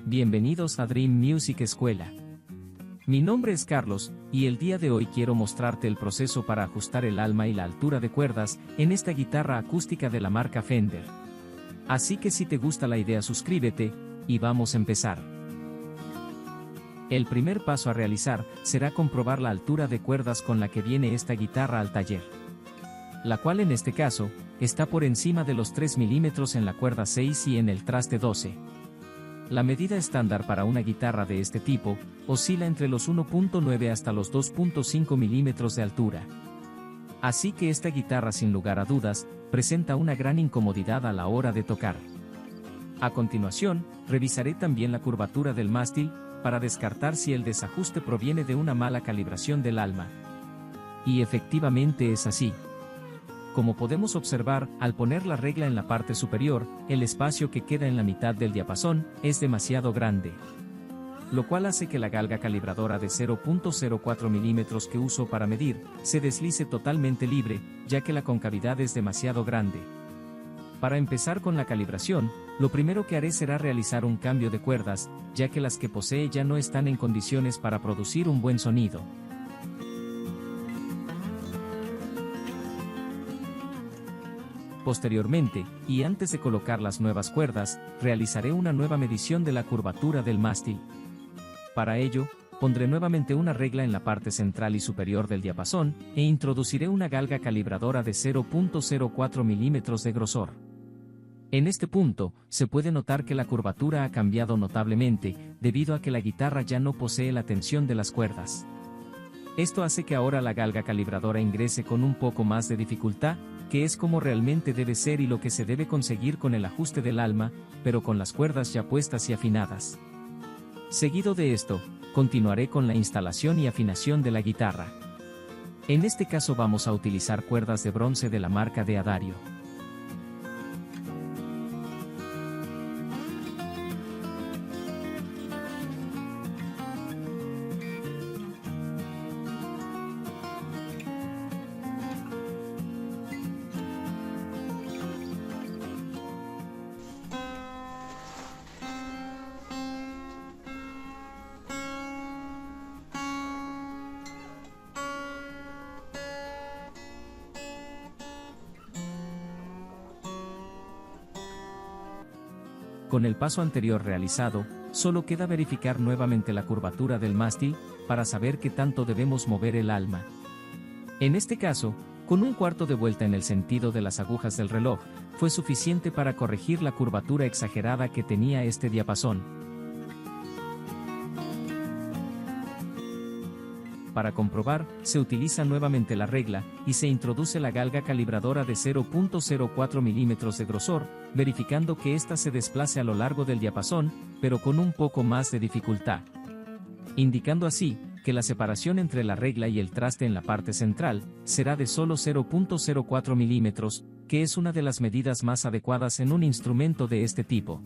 Bienvenidos a Dream Music Escuela. Mi nombre es Carlos, y el día de hoy quiero mostrarte el proceso para ajustar el alma y la altura de cuerdas en esta guitarra acústica de la marca Fender. Así que si te gusta la idea, suscríbete, y vamos a empezar. El primer paso a realizar será comprobar la altura de cuerdas con la que viene esta guitarra al taller, la cual en este caso está por encima de los 3 milímetros en la cuerda 6 y en el traste 12. La medida estándar para una guitarra de este tipo oscila entre los 1.9 hasta los 2.5 milímetros de altura. Así que esta guitarra, sin lugar a dudas, presenta una gran incomodidad a la hora de tocar. A continuación, revisaré también la curvatura del mástil para descartar si el desajuste proviene de una mala calibración del alma. Y efectivamente es así. Como podemos observar, al poner la regla en la parte superior, el espacio que queda en la mitad del diapasón es demasiado grande, lo cual hace que la galga calibradora de 0.04 milímetros que uso para medir se deslice totalmente libre, ya que la concavidad es demasiado grande. Para empezar con la calibración, lo primero que haré será realizar un cambio de cuerdas, ya que las que posee ya no están en condiciones para producir un buen sonido. Posteriormente, y antes de colocar las nuevas cuerdas, realizaré una nueva medición de la curvatura del mástil. Para ello, pondré nuevamente una regla en la parte central y superior del diapasón, e introduciré una galga calibradora de 0.04 milímetros de grosor. En este punto, se puede notar que la curvatura ha cambiado notablemente, debido a que la guitarra ya no posee la tensión de las cuerdas. Esto hace que ahora la galga calibradora ingrese con un poco más de dificultad, que es como realmente debe ser y lo que se debe conseguir con el ajuste del alma, pero con las cuerdas ya puestas y afinadas. Seguido de esto, continuaré con la instalación y afinación de la guitarra. En este caso vamos a utilizar cuerdas de bronce de la marca de Adario. Con el paso anterior realizado, solo queda verificar nuevamente la curvatura del mástil, para saber qué tanto debemos mover el alma. En este caso, con un cuarto de vuelta en el sentido de las agujas del reloj, fue suficiente para corregir la curvatura exagerada que tenía este diapasón. Para comprobar, se utiliza nuevamente la regla, y se introduce la galga calibradora de 0.04 milímetros de grosor, verificando que ésta se desplace a lo largo del diapasón, pero con un poco más de dificultad. Indicando así, que la separación entre la regla y el traste en la parte central, será de solo 0.04 milímetros, que es una de las medidas más adecuadas en un instrumento de este tipo.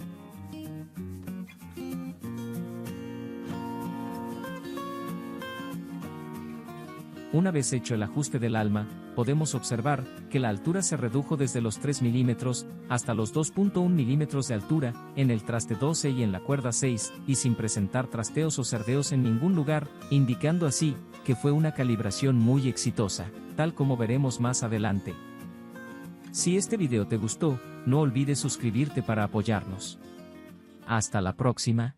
Una vez hecho el ajuste del alma, podemos observar que la altura se redujo desde los 3 milímetros hasta los 2.1 milímetros de altura en el traste 12 y en la cuerda 6, y sin presentar trasteos o cerdeos en ningún lugar, indicando así que fue una calibración muy exitosa, tal como veremos más adelante. Si este video te gustó, no olvides suscribirte para apoyarnos. Hasta la próxima.